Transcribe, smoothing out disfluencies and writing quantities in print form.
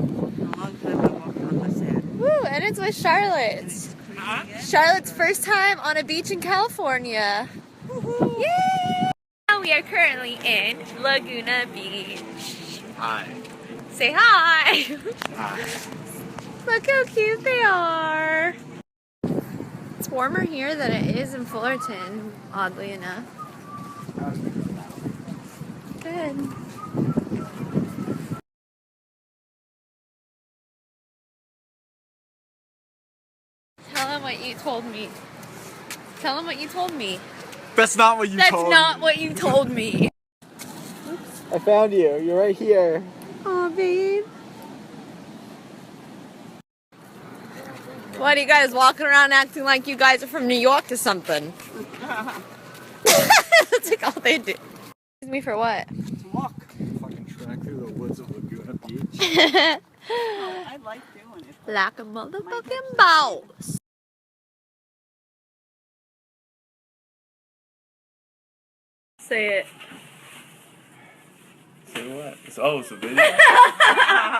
long time I walked on the sand. Woo, and it's with Charlotte. Charlotte's first time on a beach in California. Yay! Now we are currently in Laguna Beach. Hi. Say hi! Hi. Look how cute they are. It's warmer here than it is in Fullerton, oddly enough. Good. Tell him what you told me. Tell him what you told me. That's not what you That's told not me. what you told me. I found you. You're right here. Aw, babe. What are you guys walking around acting like you guys are from New York or something? That's like all they do. Excuse me for what? To walk. Fucking trek through the woods of Laguna Beach. I like doing it. Like a motherfucking boss. Say it. Say what? It's a video.